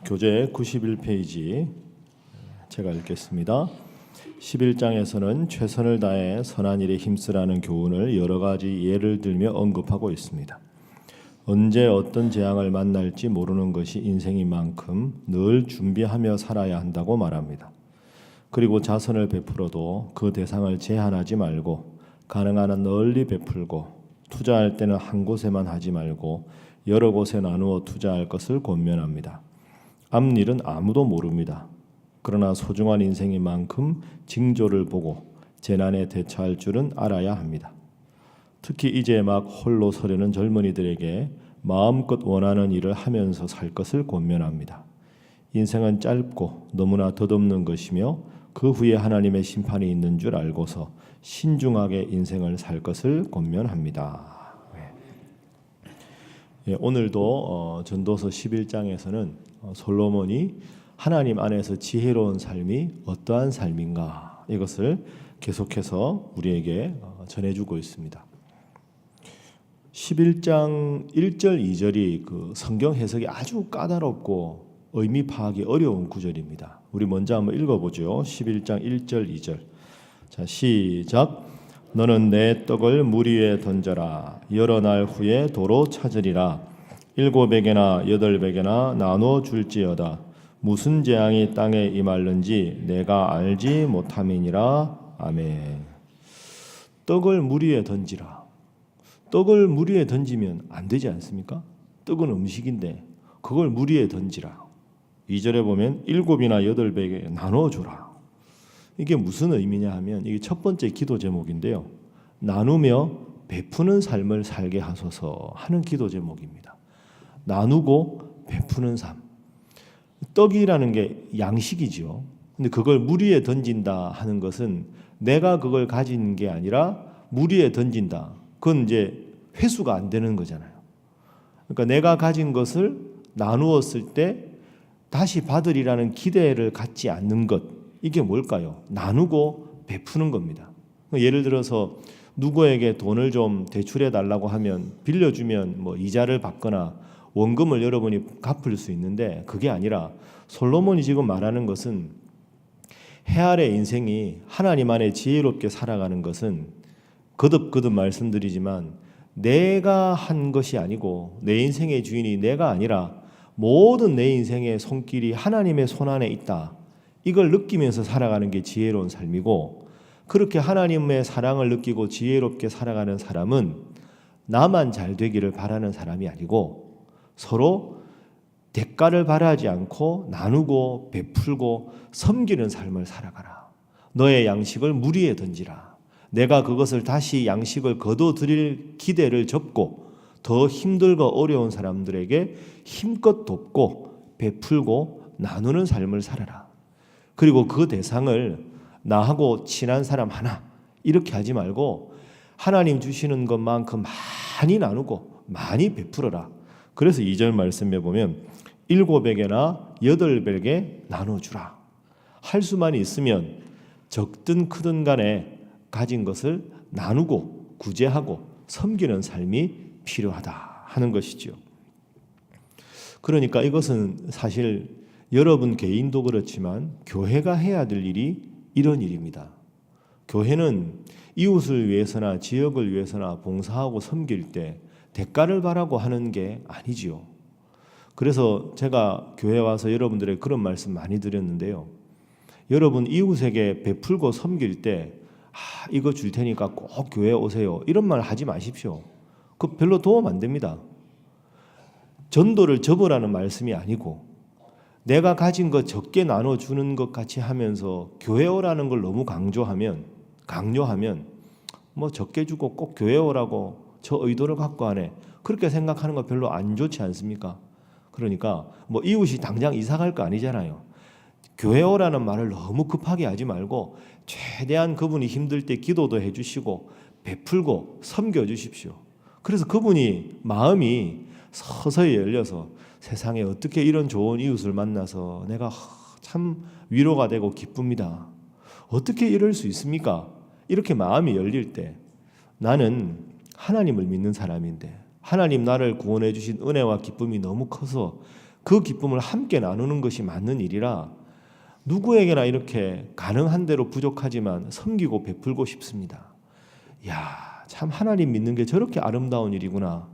교재 91페이지 제가 읽겠습니다. 11장에서는 최선을 다해 선한 일에 힘쓰라는 교훈을 여러 가지 예를 들며 언급하고 있습니다. 언제 어떤 재앙을 만날지 모르는 것이 인생인 만큼 늘 준비하며 살아야 한다고 말합니다. 그리고 자선을 베풀어도 그 대상을 제한하지 말고 가능한 한 널리 베풀고 투자할 때는 한 곳에만 하지 말고 여러 곳에 나누어 투자할 것을 권면합니다. 앞일은 아무도 모릅니다. 그러나 소중한 인생인 만큼 징조를 보고 재난에 대처할 줄은 알아야 합니다. 특히 이제 막 홀로 서려는 젊은이들에게 마음껏 원하는 일을 하면서 살 것을 권면합니다. 인생은 짧고 너무나 덧없는 것이며 그 후에 하나님의 심판이 있는 줄 알고서 신중하게 인생을 살 것을 권면합니다. 오늘도 전도서 11장에서는 솔로몬이 하나님 안에서 지혜로운 삶이 어떠한 삶인가 이것을 계속해서 우리에게 전해주고 있습니다. 11장 1절 2절이 그 성경 해석이 아주 까다롭고 의미 파악이 어려운 구절입니다. 우리 먼저 한번 읽어보죠. 11장 1절 2절. 자, 시작. 너는 내 떡을 물 위에 던져라. 여러 날 후에 도로 찾으리라. 7에게나 8에게나 나눠 줄지어다. 무슨 재앙이 땅에 임할는지 내가 알지 못함이니라. 아멘. 떡을 물 위에 던지라. 떡을 물 위에 던지면 안 되지 않습니까? 떡은 음식인데 그걸 물 위에 던지라. 2절에 보면 7이나 8에게 나눠주라. 이게 무슨 의미냐 하면 이게 첫 번째 기도 제목인데요. 나누며 베푸는 삶을 살게 하소서 하는 기도 제목입니다. 나누고 베푸는 삶. 떡이라는 게 양식이지요. 근데 그걸 물 위에 던진다 하는 것은 내가 그걸 가진 게 아니라 물 위에 던진다. 그건 이제 회수가 안 되는 거잖아요. 그러니까 내가 가진 것을 나누었을 때 다시 받으리라는 기대를 갖지 않는 것. 이게 뭘까요? 나누고 베푸는 겁니다. 예를 들어서 누구에게 돈을 좀 대출해 달라고 하면 빌려주면 뭐 이자를 받거나 원금을 여러분이 갚을 수 있는데 그게 아니라 솔로몬이 지금 말하는 것은 해 아래 인생이 하나님 안에 지혜롭게 살아가는 것은 거듭 말씀드리지만 내가 한 것이 아니고 내 인생의 주인이 내가 아니라 모든 내 인생의 손길이 하나님의 손 안에 있다. 이걸 느끼면서 살아가는 게 지혜로운 삶이고 그렇게 하나님의 사랑을 느끼고 지혜롭게 살아가는 사람은 나만 잘 되기를 바라는 사람이 아니고 서로 대가를 바라지 않고 나누고 베풀고 섬기는 삶을 살아가라. 너의 양식을 물 위에 던지라. 내가 그것을 다시 양식을 거둬들일 기대를 접고 더 힘들고 어려운 사람들에게 힘껏 돕고 베풀고 나누는 삶을 살아라. 그리고 그 대상을 나하고 친한 사람 하나 이렇게 하지 말고 하나님 주시는 것만큼 많이 나누고 많이 베풀어라. 그래서 2절 말씀에 보면 7에게나 8에게 나눠주라. 할 수만 있으면 적든 크든 간에 가진 것을 나누고 구제하고 섬기는 삶이 필요하다 하는 것이죠. 그러니까 이것은 사실 여러분 개인도 그렇지만 교회가 해야 될 일이 이런 일입니다. 교회는 이웃을 위해서나 지역을 위해서나 봉사하고 섬길 때 대가를 바라고 하는 게 아니지요. 그래서 제가 교회 와서 여러분들의 그런 말씀 많이 드렸는데요. 여러분 이웃에게 베풀고 섬길 때 이거 줄 테니까 꼭 교회 오세요. 이런 말 하지 마십시오. 그 별로 도움 안 됩니다. 전도를 접으라는 말씀이 아니고 내가 가진 것 적게 나눠주는 것 같이 하면서 교회 오라는 걸 너무 강요하면 뭐 적게 주고 꼭 교회 오라고 저 의도를 갖고 하네. 그렇게 생각하는 거 별로 안 좋지 않습니까? 그러니까 뭐 이웃이 당장 이사 갈 거 아니잖아요. 교회 오라는 말을 너무 급하게 하지 말고 최대한 그분이 힘들 때 기도도 해주시고 베풀고 섬겨주십시오. 그래서 그분이 마음이 서서히 열려서 세상에 어떻게 이런 좋은 이웃을 만나서 내가 참 위로가 되고 기쁩니다. 어떻게 이럴 수 있습니까? 이렇게 마음이 열릴 때 나는 하나님을 믿는 사람인데 하나님 나를 구원해 주신 은혜와 기쁨이 너무 커서 그 기쁨을 함께 나누는 것이 맞는 일이라 누구에게나 이렇게 가능한 대로 부족하지만 섬기고 베풀고 싶습니다. 야, 참 하나님 믿는 게 저렇게 아름다운 일이구나.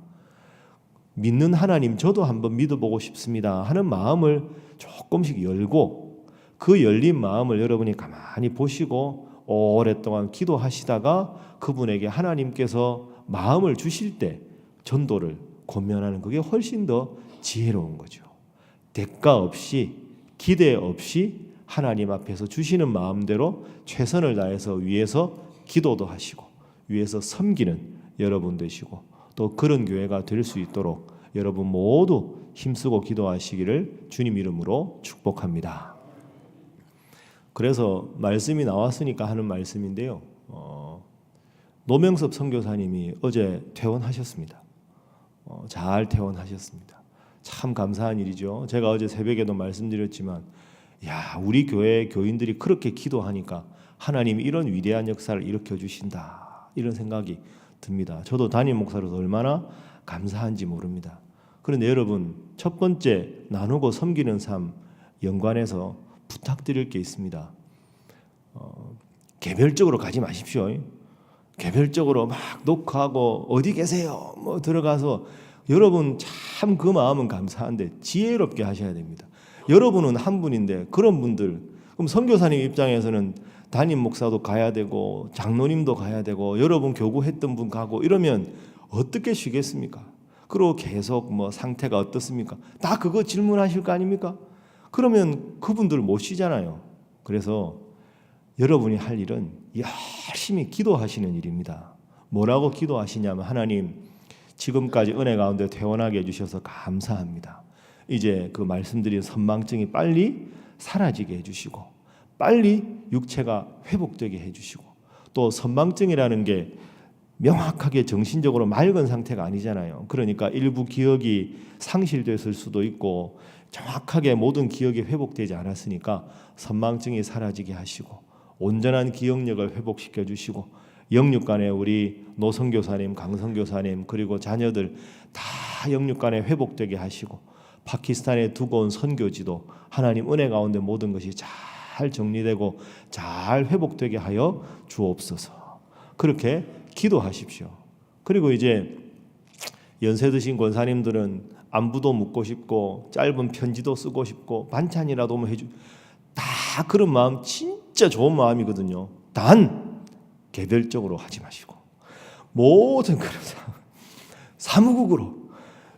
믿는 하나님 저도 한번 믿어보고 싶습니다 하는 마음을 조금씩 열고, 그 열린 마음을 여러분이 가만히 보시고 오랫동안 기도하시다가 그분에게 하나님께서 마음을 주실 때 전도를 권면하는, 그게 훨씬 더 지혜로운 거죠. 대가 없이 기대 없이 하나님 앞에서 주시는 마음대로 최선을 다해서 위에서 기도도 하시고 위에서 섬기는 여러분 되시고, 또 그런 교회가 될 수 있도록 여러분 모두 힘쓰고 기도하시기를 주님 이름으로 축복합니다. 그래서 말씀이 나왔으니까 하는 말씀인데요. 노명섭 선교사님이 어제 퇴원하셨습니다. 잘 퇴원하셨습니다. 참 감사한 일이죠. 제가 어제 새벽에도 말씀드렸지만, 야, 우리 교회 교인들이 그렇게 기도하니까 하나님이 이런 위대한 역사를 일으켜 주신다, 이런 생각이 듭니다. 저도 담임 목사로서 얼마나 감사한지 모릅니다. 그런데 여러분, 첫 번째 나누고 섬기는 삶 연관해서 부탁드릴 게 있습니다. 개별적으로 가지 마십시오. 개별적으로 막 녹화하고 어디 계세요? 뭐 들어가서, 여러분 참 그 마음은 감사한데 지혜롭게 하셔야 됩니다. 여러분은 한 분인데 그런 분들, 그럼 선교사님 입장에서는 담임 목사도 가야 되고 장로님도 가야 되고 여러분 교구했던 분 가고 이러면 어떻게 쉬겠습니까? 그리고 계속 뭐 상태가 어떻습니까? 다 그거 질문하실 거 아닙니까? 그러면 그분들 못 쉬잖아요. 그래서 여러분이 할 일은 열심히 기도하시는 일입니다. 뭐라고 기도하시냐면, 하나님 지금까지 은혜 가운데 퇴원하게 해주셔서 감사합니다. 이제 그 말씀드린 선망증이 빨리 사라지게 해주시고 빨리 육체가 회복되게 해주시고, 또 선망증이라는 게 명확하게 정신적으로 맑은 상태가 아니잖아요. 그러니까 일부 기억이 상실됐을 수도 있고 정확하게 모든 기억이 회복되지 않았으니까 선망증이 사라지게 하시고 온전한 기억력을 회복시켜 주시고, 영육간에 우리 노선교사님, 강선교사님 그리고 자녀들 다 영육간에 회복되게 하시고, 파키스탄에 두고 온 선교지도 하나님 은혜 가운데 모든 것이 잘 정리되고 잘 회복되게 하여 주옵소서. 그렇게 기도하십시오. 그리고 이제 연세 드신 권사님들은 안부도 묻고 싶고 짧은 편지도 쓰고 싶고 반찬이라도 뭐 해주, 다 그런 마음 진짜 좋은 마음이거든요. 단 개별적으로 하지 마시고 모든 그런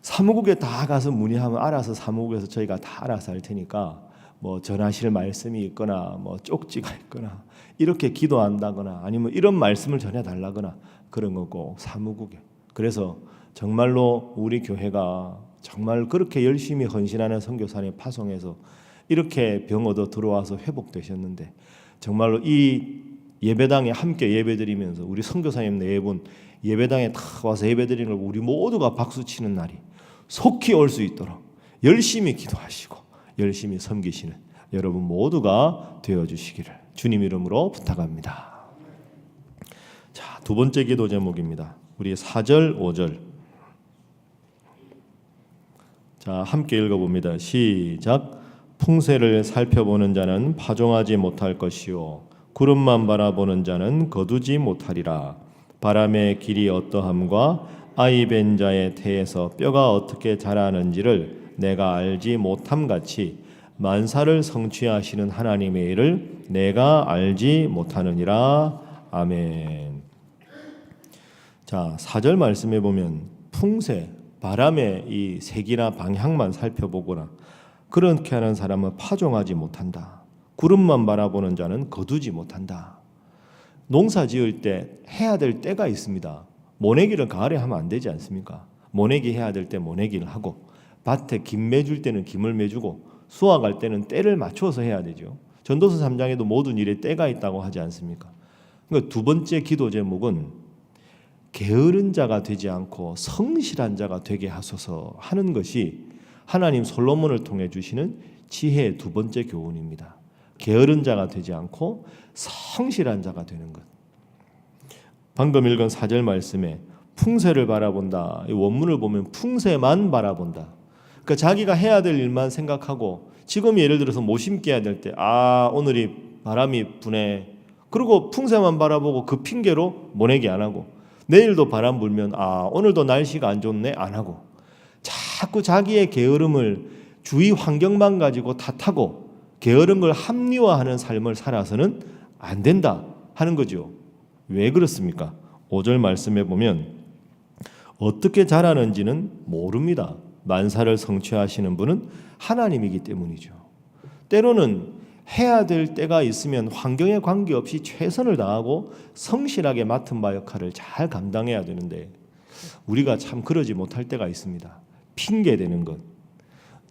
사무국에 다 가서 문의하면 알아서 사무국에서 저희가 다 알아서 할 테니까, 뭐 전하실 말씀이 있거나 뭐 쪽지가 있거나 이렇게 기도한다거나 아니면 이런 말씀을 전해달라거나 그런 거고 사무국에. 그래서 정말로 우리 교회가 정말 그렇게 열심히 헌신하는 선교사님 파송해서 이렇게 병 얻어 들어와서 회복되셨는데, 정말로 이 예배당에 함께 예배드리면서 우리 선교사님 네 분 예배당에 다 와서 예배드리는 걸 우리 모두가 박수치는 날이 속히 올 수 있도록 열심히 기도하시고 열심히 섬기시는 여러분 모두가 되어주시기를 주님 이름으로 부탁합니다. 자, 두 번째 기도 제목입니다. 우리 4절 5절 자 함께 읽어봅니다. 시작. 풍세를 살펴보는 자는 파종하지 못할 것이요 구름만 바라보는 자는 거두지 못하리라. 바람의 길이 어떠함과 아이 벤 자의 태에서 뼈가 어떻게 자라는지를 내가 알지 못함같이 만사를 성취하시는 하나님의 일을 내가 알지 못하느니라. 아멘. 자, 4절 말씀해 보면 풍세, 바람의 이 색이나 방향만 살펴보거나 그렇게 하는 사람은 파종하지 못한다. 구름만 바라보는 자는 거두지 못한다. 농사 지을 때 해야 될 때가 있습니다. 모내기를 가을에 하면 안 되지 않습니까? 모내기 해야 될 때 모내기를 하고, 밭에 김 매줄 때는 김을 매주고, 수확할 때는 때를 맞춰서 해야 되죠. 전도서 3장에도 모든 일에 때가 있다고 하지 않습니까? 그러니까 두 번째 기도 제목은 게으른 자가 되지 않고 성실한 자가 되게 하소서 하는 것이 하나님 솔로몬을 통해 주시는 지혜의 두 번째 교훈입니다. 게으른 자가 되지 않고 성실한 자가 되는 것. 방금 읽은 4절 말씀에 풍세를 바라본다. 이 원문을 보면 풍세만 바라본다. 그러니까 자기가 해야 될 일만 생각하고 지금 예를 들어서 못 심게 해야 될 때 오늘이 바람이 부네. 그리고 풍세만 바라보고 그 핑계로 모내기 안 하고 내일도 바람 불면 오늘도 날씨가 안 좋네 안 하고 자꾸 자기의 게으름을 주위 환경만 가지고 탓하고 게으른 걸 합리화하는 삶을 살아서는 안 된다 하는 거죠. 왜 그렇습니까? 5절 말씀에 보면 어떻게 자라는지는 모릅니다. 만사를 성취하시는 분은 하나님이기 때문이죠. 때로는 해야 될 때가 있으면 환경에 관계없이 최선을 다하고 성실하게 맡은 바 역할을 잘 감당해야 되는데 우리가 참 그러지 못할 때가 있습니다. 핑계대는 것.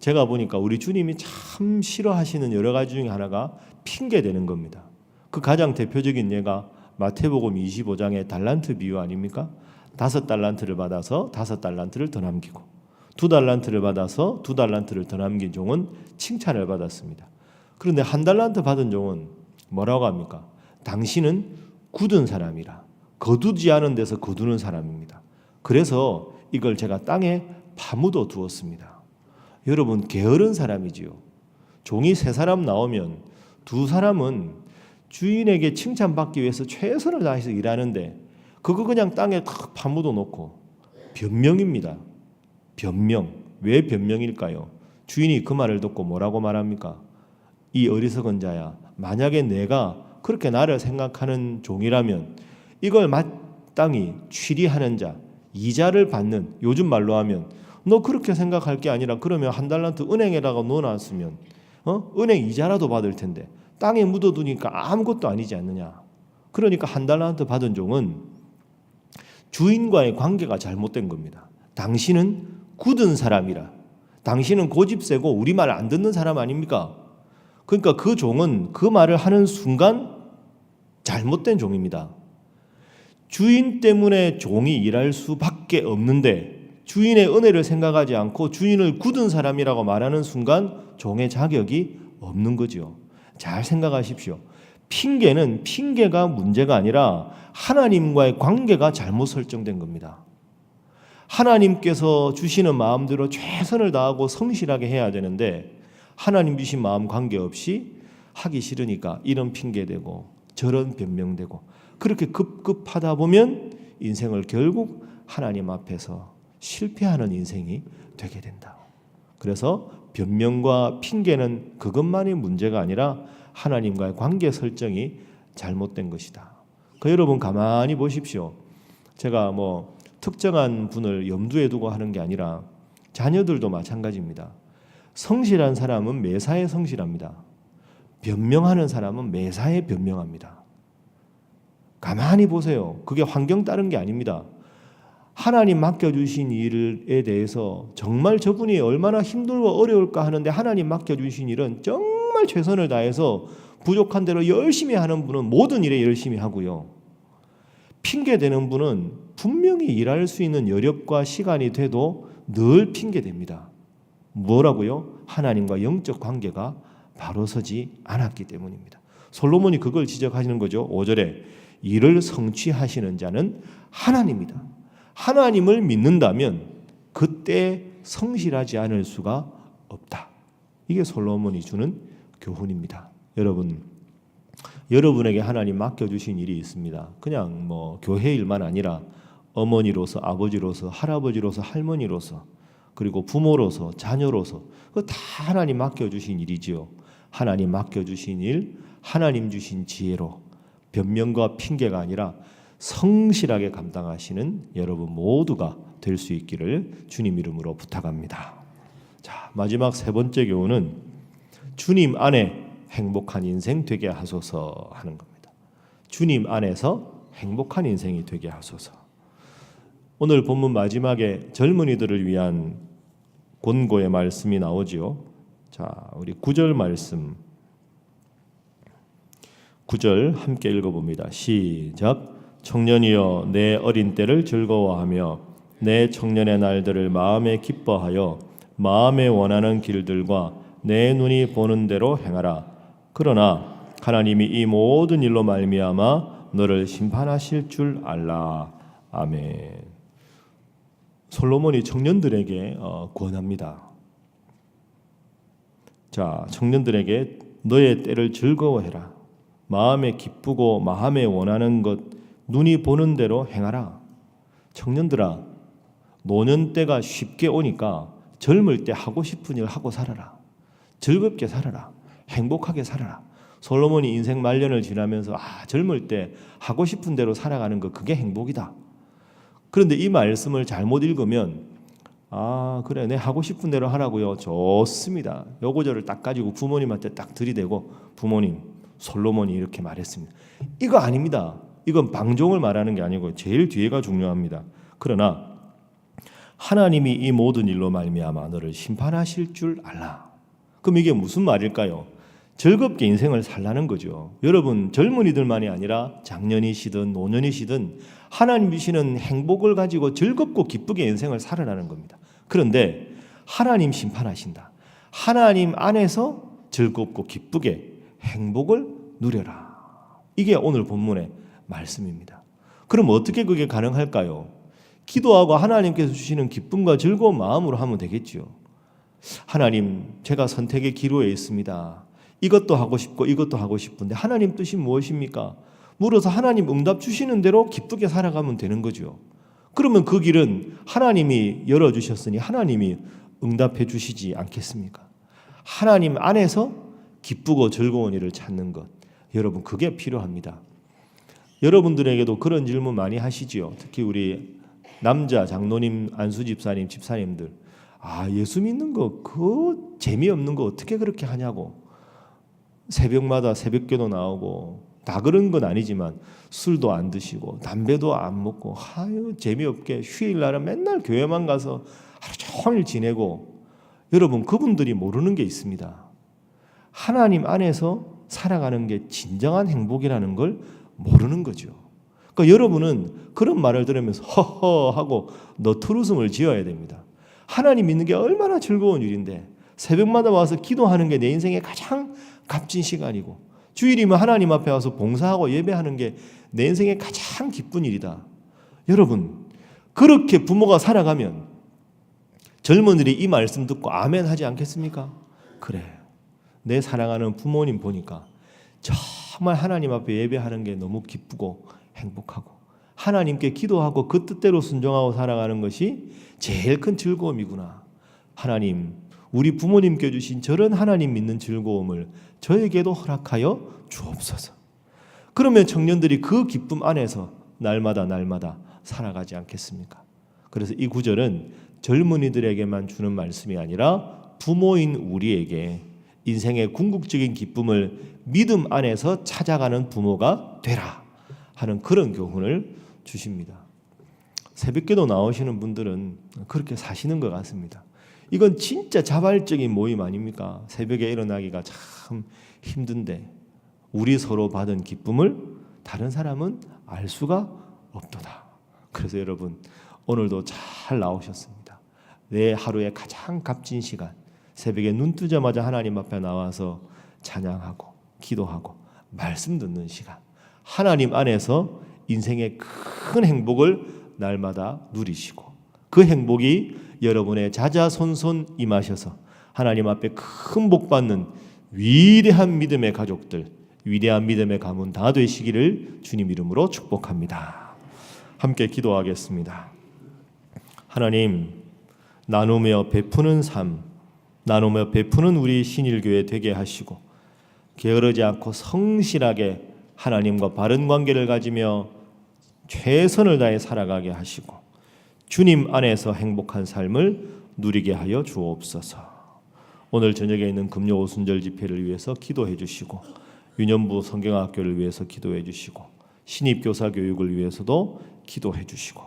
제가 보니까 우리 주님이 참 싫어하시는 여러 가지 중에 하나가 핑계대는 겁니다. 그 가장 대표적인 예가 마태복음 25장의 달란트 비유 아닙니까? 5달란트를 받아서 5달란트를 더 남기고 2달란트를 받아서 2달란트를 더 남긴 종은 칭찬을 받았습니다. 그런데 1달란트 받은 종은 뭐라고 합니까? 당신은 굳은 사람이라 거두지 않은 데서 거두는 사람입니다. 그래서 이걸 제가 땅에 파묻어 두었습니다. 여러분 게으른 사람이지요. 종이 3사람 나오면 2사람은 주인에게 칭찬받기 위해서 최선을 다해서 일하는데 그거 그냥 땅에 탁 파묻어 놓고 변명입니다. 변명. 왜 변명일까요? 주인이 그 말을 듣고 뭐라고 말합니까? 이 어리석은 자야, 만약에 내가 그렇게 나를 생각하는 종이라면 이걸 마땅히 취리하는 자, 이자를 받는, 요즘 말로 하면 너 그렇게 생각할 게 아니라 그러면 1달란트 은행에다가 넣어놨으면 은행 이자라도 받을 텐데 땅에 묻어두니까 아무것도 아니지 않느냐. 그러니까 1달란트 받은 종은 주인과의 관계가 잘못된 겁니다. 당신은 굳은 사람이라, 당신은 고집세고 우리 말 안 듣는 사람 아닙니까? 그러니까 그 종은 그 말을 하는 순간 잘못된 종입니다. 주인 때문에 종이 일할 수밖에 없는데 주인의 은혜를 생각하지 않고 주인을 굳은 사람이라고 말하는 순간 종의 자격이 없는 거죠. 잘 생각하십시오. 핑계는 핑계가 문제가 아니라 하나님과의 관계가 잘못 설정된 겁니다. 하나님께서 주시는 마음대로 최선을 다하고 성실하게 해야 되는데 하나님 주신 마음 관계없이 하기 싫으니까 이런 핑계대고 저런 변명되고 그렇게 급급하다 보면 인생을 결국 하나님 앞에서 실패하는 인생이 되게 된다. 그래서 변명과 핑계는 그것만이 문제가 아니라 하나님과의 관계 설정이 잘못된 것이다. 여러분 가만히 보십시오. 제가 특정한 분을 염두에 두고 하는 게 아니라 자녀들도 마찬가지입니다. 성실한 사람은 매사에 성실합니다. 변명하는 사람은 매사에 변명합니다. 가만히 보세요. 그게 환경 따른 게 아닙니다. 하나님 맡겨주신 일에 대해서 정말 저분이 얼마나 힘들고 어려울까 하는데 하나님 맡겨주신 일은 정말 최선을 다해서 부족한 대로 열심히 하는 분은 모든 일에 열심히 하고요. 핑계대는 분은 분명히 일할 수 있는 여력과 시간이 돼도 늘 핑계댑니다. 뭐라고요? 하나님과 영적 관계가 바로 서지 않았기 때문입니다. 솔로몬이 그걸 지적하시는 거죠. 5절에 이를 성취하시는 자는 하나님이다. 하나님을 믿는다면 그때 성실하지 않을 수가 없다. 이게 솔로몬이 주는 교훈입니다. 여러분에게 하나님 맡겨주신 일이 있습니다. 그냥 교회 일만 아니라 어머니로서, 아버지로서, 할아버지로서, 할머니로서, 그리고 부모로서, 자녀로서 그거 다 하나님 맡겨주신 일이지요. 하나님 맡겨주신 일, 하나님 주신 지혜로 변명과 핑계가 아니라 성실하게 감당하시는 여러분 모두가 될 수 있기를 주님 이름으로 부탁합니다. 자, 마지막 3번째 교훈은 주님 안에 행복한 인생 되게 하소서 하는 겁니다. 주님 안에서 행복한 인생이 되게 하소서. 오늘 본문 마지막에 젊은이들을 위한 권고의 말씀이 나오지요. 자, 우리 9절 말씀 9절 함께 읽어봅니다. 시작. 청년이여 내 어린 때를 즐거워하며 내 청년의 날들을 마음에 기뻐하여 마음에 원하는 길들과 내 눈이 보는 대로 행하라. 그러나 하나님이 이 모든 일로 말미암아 너를 심판하실 줄 알라. 아멘. 솔로몬이 청년들에게 권합니다. 자, 청년들에게 너의 때를 즐거워해라. 마음에 기쁘고 마음에 원하는 것 눈이 보는 대로 행하라. 청년들아, 노년 때가 쉽게 오니까 젊을 때 하고 싶은 일 하고 살아라. 즐겁게 살아라. 행복하게 살아라. 솔로몬이 인생 말년을 지나면서 젊을 때 하고 싶은 대로 살아가는 거 그게 행복이다. 그런데 이 말씀을 잘못 읽으면 그래 내 하고 싶은 대로 하라고요. 좋습니다. 요 구절을 딱 가지고 부모님한테 딱 들이대고 부모님 솔로몬이 이렇게 말했습니다. 이거 아닙니다. 이건 방종을 말하는 게 아니고 제일 뒤에가 중요합니다. 그러나 하나님이 이 모든 일로 말미암아 너를 심판하실 줄 알라. 그럼 이게 무슨 말일까요? 즐겁게 인생을 살라는 거죠. 여러분 젊은이들만이 아니라 장년이시든 노년이시든 하나님 주시는 행복을 가지고 즐겁고 기쁘게 인생을 살아라는 겁니다. 그런데 하나님 심판하신다. 하나님 안에서 즐겁고 기쁘게 행복을 누려라. 이게 오늘 본문의 말씀입니다. 그럼 어떻게 그게 가능할까요? 기도하고 하나님께서 주시는 기쁨과 즐거운 마음으로 하면 되겠죠. 하나님, 제가 선택의 기로에 있습니다. 이것도 하고 싶고 이것도 하고 싶은데 하나님 뜻이 무엇입니까? 물어서 하나님 응답 주시는 대로 기쁘게 살아가면 되는 거죠. 그러면 그 길은 하나님이 열어주셨으니 하나님이 응답해 주시지 않겠습니까? 하나님 안에서 기쁘고 즐거운 일을 찾는 것, 여러분 그게 필요합니다. 여러분들에게도 그런 질문 많이 하시지요. 특히 우리 남자 장로님, 안수 집사님, 집사님들 예수 믿는 거 그 재미없는 거 어떻게 그렇게 하냐고. 새벽마다 새벽기도 나오고 다 그런 건 아니지만 술도 안 드시고 담배도 안 먹고 재미없게 휴일날은 맨날 교회만 가서 하루 종일 지내고. 여러분 그분들이 모르는 게 있습니다. 하나님 안에서 살아가는 게 진정한 행복이라는 걸 모르는 거죠. 그러니까 여러분은 그런 말을 들으면서 허허 하고 너트웃음을 지어야 됩니다. 하나님 믿는 게 얼마나 즐거운 일인데 새벽마다 와서 기도하는 게 내 인생의 가장 값진 시간이고 주일이면 하나님 앞에 와서 봉사하고 예배하는 게 내 인생의 가장 기쁜 일이다. 여러분 그렇게 부모가 살아가면 젊은이들이 이 말씀 듣고 아멘 하지 않겠습니까? 그래 내 사랑하는 부모님 보니까 정말 하나님 앞에 예배하는 게 너무 기쁘고 행복하고 하나님께 기도하고 그 뜻대로 순종하고 살아가는 것이 제일 큰 즐거움이구나. 하나님 우리 부모님께 주신 저런 하나님 믿는 즐거움을 저에게도 허락하여 주옵소서. 그러면 청년들이 그 기쁨 안에서 날마다 살아가지 않겠습니까? 그래서 이 구절은 젊은이들에게만 주는 말씀이 아니라 부모인 우리에게 인생의 궁극적인 기쁨을 믿음 안에서 찾아가는 부모가 되라 하는 그런 교훈을 주십니다. 새벽기도 나오시는 분들은 그렇게 사시는 것 같습니다. 이건 진짜 자발적인 모임 아닙니까? 새벽에 일어나기가 참 힘든데 우리 서로 받은 기쁨을 다른 사람은 알 수가 없도다. 그래서 여러분 오늘도 잘 나오셨습니다. 내 하루의 가장 값진 시간 새벽에 눈 뜨자마자 하나님 앞에 나와서 찬양하고 기도하고 말씀 듣는 시간, 하나님 안에서 인생의 큰 행복을 날마다 누리시고 그 행복이 여러분의 자자손손 임하셔서 하나님 앞에 큰 복 받는 위대한 믿음의 가족들, 위대한 믿음의 가문 다 되시기를 주님 이름으로 축복합니다. 함께 기도하겠습니다. 하나님, 나누며 베푸는 삶, 나누며 베푸는 우리 신일교회 되게 하시고 게으르지 않고 성실하게 하나님과 바른 관계를 가지며 최선을 다해 살아가게 하시고 주님 안에서 행복한 삶을 누리게 하여 주옵소서. 오늘 저녁에 있는 금요 오순절 집회를 위해서 기도해 주시고 유년부 성경학교를 위해서 기도해 주시고 신입교사 교육을 위해서도 기도해 주시고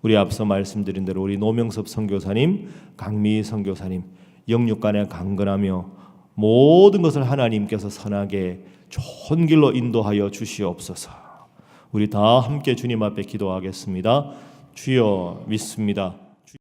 우리 앞서 말씀드린 대로 우리 노명섭 선교사님, 강미 선교사님 영육간에 강건하며 모든 것을 하나님께서 선하게 좋은 길로 인도하여 주시옵소서. 우리 다 함께 주님 앞에 기도하겠습니다. 주여 믿습니다.